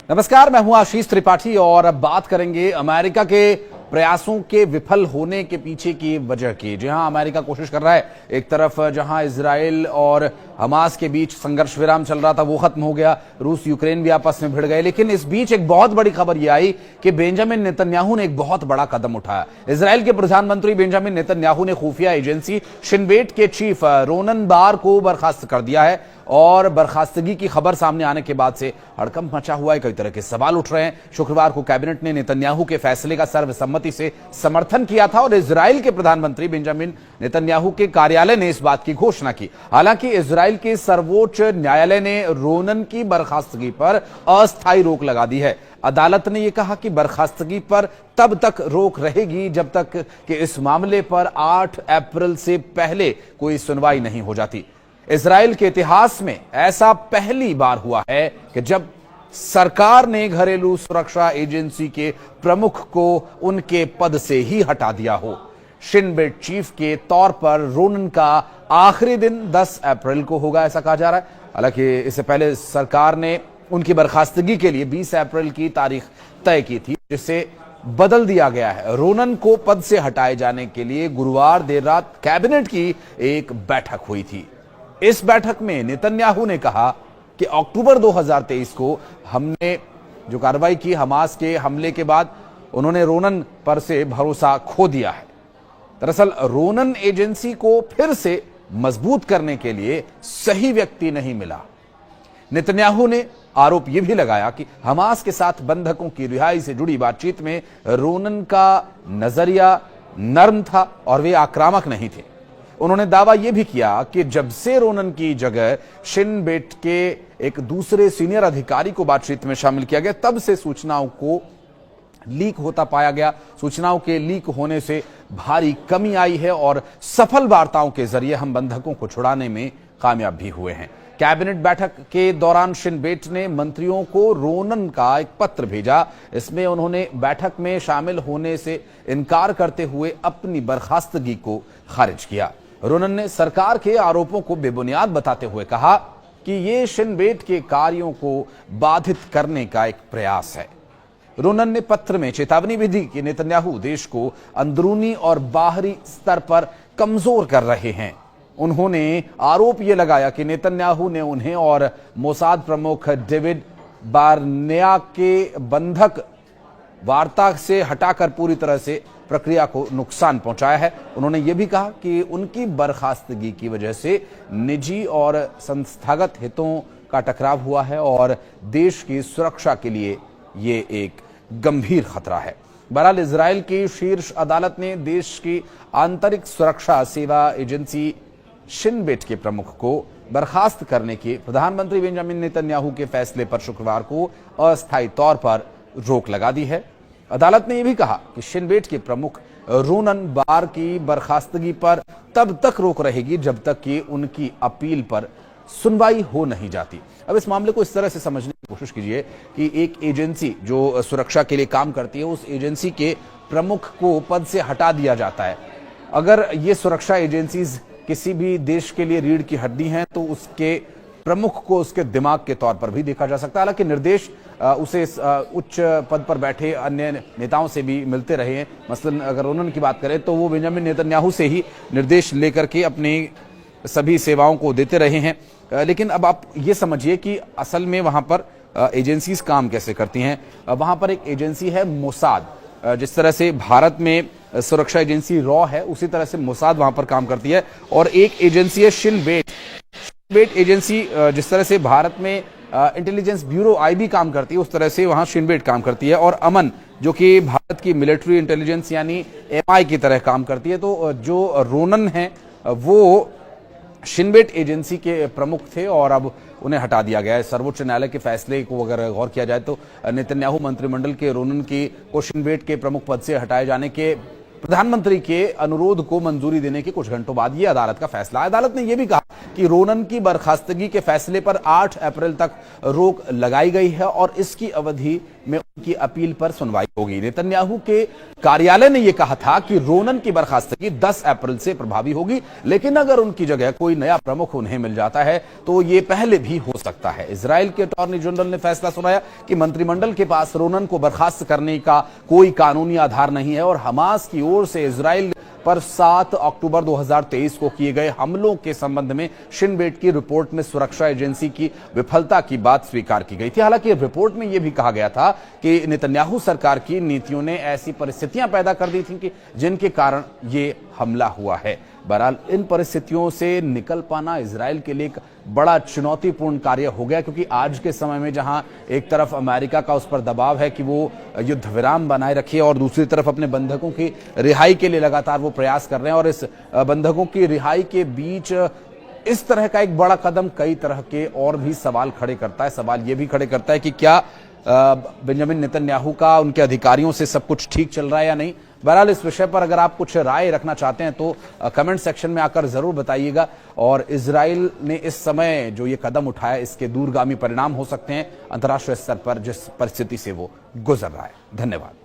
नमस्कार, मैं हूं आशीष त्रिपाठी और अब बात करेंगे अमेरिका के प्रयासों के विफल होने के पीछे की वजह की। जी हां, अमेरिका कोशिश कर रहा है। एक तरफ जहां इजराइल और हमास के बीच संघर्ष विराम चल रहा था, वो खत्म हो गया। रूस यूक्रेन भी आपस में भिड़ गए, लेकिन इस बीच एक बहुत बड़ी खबर यह आई कि बेंजामिन नेतन्याहू ने एक बहुत बड़ा कदम उठाया। इजराइल के प्रधानमंत्री बेंजामिन नेतन्याहू ने खुफिया एजेंसी शिन बेट के चीफ रोनन बार को बर्खास्त कर दिया है और बर्खास्तगी की खबर सामने आने के बाद से हड़कंप मचा हुआ है। कई तरह के सवाल उठ रहे हैं। शुक्रवार को कैबिनेट ने नेतन्याहू के फैसले का सर्वसम्मति से समर्थन किया था और इजराइल के प्रधानमंत्री बेंजामिन नेतन्याहू के कार्यालय ने इस बात की घोषणा की। हालांकि इजराइल के सर्वोच्च न्यायालय ने रोनन की बर्खास्तगी पर अस्थायी रोक लगा दी है। अदालत ने यह कहा कि बर्खास्तगी पर तब तक रोक रहेगी जब तक कि इस मामले पर 8 अप्रैल से पहले कोई सुनवाई नहीं हो जाती। इजराइल के इतिहास में ऐसा पहली बार हुआ है कि जब सरकार ने घरेलू सुरक्षा एजेंसी के प्रमुख को उनके पद से ही हटा दिया हो। शिन बेट चीफ के तौर पर रोनन का आखिरी दिन 10 अप्रैल को होगा, ऐसा कहा जा रहा है। हालांकि इससे पहले सरकार ने उनकी बर्खास्तगी के लिए 20 अप्रैल की तारीख तय की थी, जिसे बदल दिया गया है। रोनन को पद से हटाए जाने के लिए गुरुवार देर रात कैबिनेट की एक बैठक हुई थी। इस बैठक में नेतन्याहू ने कहा कि अक्टूबर 2023 को हमने जो कार्रवाई की हमास के हमले के बाद, उन्होंने रोनन पर से भरोसा खो दिया है। दरअसल रोनन एजेंसी को फिर से मजबूत करने के लिए सही व्यक्ति नहीं मिला। नेतन्याहू ने आरोप यह भी लगाया कि हमास के साथ बंधकों की रिहाई से जुड़ी बातचीत में रोनन का नजरिया नर्म था और वे आक्रामक नहीं थे। उन्होंने दावा यह भी किया कि जब से रोनन की जगह शिन बेट के एक दूसरे सीनियर अधिकारी को बातचीत में शामिल किया गया, तब से सूचनाओं को लीक होता पाया गया। सूचनाओं के लीक होने से भारी कमी आई है और सफल वार्ताओं के जरिए हम बंधकों को छुड़ाने में कामयाब भी हुए हैं। कैबिनेट बैठक के दौरान शिन बेट ने मंत्रियों को रोनन का एक पत्र भेजा। इसमें उन्होंने बैठक में शामिल होने से इनकार करते हुए अपनी बर्खास्तगी को खारिज किया। रोनन ने सरकार के आरोपों को बेबुनियाद बताते हुए कहा कि यह शिन बेट के कार्यों को बाधित करने का एक प्रयास है। रोनन ने पत्र में चेतावनी भी दी कि नेतन्याहू देश को अंदरूनी और बाहरी स्तर पर कमजोर कर रहे हैं। उन्होंने आरोप यह लगाया कि नेतन्याहू ने उन्हें और मोसाद प्रमुख डेविड बारनेया के बंधक वार्ता से हटाकर पूरी तरह से प्रक्रिया को नुकसान पहुंचाया है। उन्होंने यह भी कहा कि उनकी बर्खास्तगी की वजह से निजी और संस्थागत हितों का टकराव हुआ है और देश की सुरक्षा के लिए यह एक गंभीर खतरा है। बहरहाल इजराइल की शीर्ष अदालत ने देश की आंतरिक सुरक्षा सेवा एजेंसी शिन बेट के प्रमुख को बर्खास्त करने के प्रधानमंत्री बेंजामिन नेतन्याहू के फैसले पर शुक्रवार को अस्थायी तौर पर रोक लगा दी है। अदालत ने यह भी कहा कि शिन बेट के प्रमुख रोनन बार की बर्खास्तगी पर तब तक रोक रहेगी जब तक कि उनकी अपील पर सुनवाई हो नहीं जाती। अब इस मामले को इस तरह से समझने की कोशिश कीजिए कि एक एजेंसी जो सुरक्षा के लिए काम करती है, उस एजेंसी के प्रमुख को पद से हटा दिया जाता है। अगर ये सुरक्षा एजेंसीज किसी भी देश के लिए रीढ़ की हड्डी हैं तो उसके प्रमुख को उसके दिमाग के तौर पर भी देखा जा सकता है। हालांकि निर्देश उसे उच्च पद पर बैठे अन्य नेताओं से भी मिलते रहे हैं। मसलन अगर रोनन की बात करें तो वो बेंजामिन नेतन्याहू से ही निर्देश लेकर के अपनी सभी सेवाओं को देते रहे हैं। लेकिन अब आप ये समझिए कि असल में वहां पर एजेंसीज काम कैसे करती हैं। वहां पर एक एजेंसी है मोसाद। जिस तरह से भारत में सुरक्षा एजेंसी रॉ है, उसी तरह से मोसाद वहां पर काम करती है। और एक एजेंसी है शिन बेट एजेंसी। जिस तरह से भारत में इंटेलिजेंस ब्यूरो आईबी काम करती है, उस तरह से वहां शिन बेट काम करती है। और अमन, जो कि भारत की मिलिट्री इंटेलिजेंस यानी एमआई की तरह काम करती है। तो जो रोनन है वो शिन बेट एजेंसी के प्रमुख थे और अब उन्हें हटा दिया गया है। सर्वोच्च न्यायालय के फैसले को अगर गौर किया जाए तो नेतन्याहू मंत्रिमंडल के रोनन को शिन बेट के प्रमुख पद से हटाए जाने के प्रधानमंत्री के अनुरोध को मंजूरी देने के कुछ घंटों बाद यह अदालत का फैसला। अदालत ने यह भी कहा कि रोनन की बर्खास्तगी के फैसले पर 8 अप्रैल तक रोक लगाई गई है और इसकी अवधि में की अपील पर सुनवाई होगी। नेतन्याहू के कार्यालय ने यह कहा था कि रोनन की बर्खास्तगी 10 अप्रैल से प्रभावी होगी, लेकिन अगर उनकी जगह कोई नया प्रमुख उन्हें मिल जाता है तो यह पहले भी हो सकता है। इजराइल के अटॉर्नी जनरल ने फैसला सुनाया कि मंत्रिमंडल के पास रोनन को बर्खास्त करने का कोई कानूनी आधार नहीं है और हमास की ओर से इजराइल पर 7 अक्टूबर 2023 को किए गए हमलों के संबंध में शिन बेट की रिपोर्ट में सुरक्षा एजेंसी की विफलता की बात स्वीकार की गई थी। हालांकि रिपोर्ट में यह भी कहा गया था कि नेतन्याहू सरकार की नीतियों ने ऐसी परिस्थितियां पैदा कर दी थी कि जिनके कारण ये हमला हुआ है। बहरहाल इन परिस्थितियों से निकल पाना इजराइल के लिए एक बड़ा चुनौतीपूर्ण कार्य हो गया, क्योंकि आज के समय में जहां एक तरफ अमेरिका का उस पर दबाव है कि वो युद्ध विराम बनाए रखे और दूसरी तरफ अपने बंधकों की रिहाई के लिए लगातार वो प्रयास कर रहे हैं, और इस बंधकों की रिहाई के बीच इस तरह का एक बड़ा कदम कई तरह के और भी सवाल खड़े करता है। सवाल ये भी खड़े करता है कि क्या बेंजामिन नेतन्याहू का उनके अधिकारियों से सब कुछ ठीक चल रहा है या नहीं। बहरहाल इस विषय पर अगर आप कुछ राय रखना चाहते हैं तो कमेंट सेक्शन में आकर जरूर बताइएगा। और इजराइल ने इस समय जो ये कदम उठाया, इसके दूरगामी परिणाम हो सकते हैं अंतर्राष्ट्रीय स्तर पर जिस परिस्थिति से वो गुजर रहा है। धन्यवाद।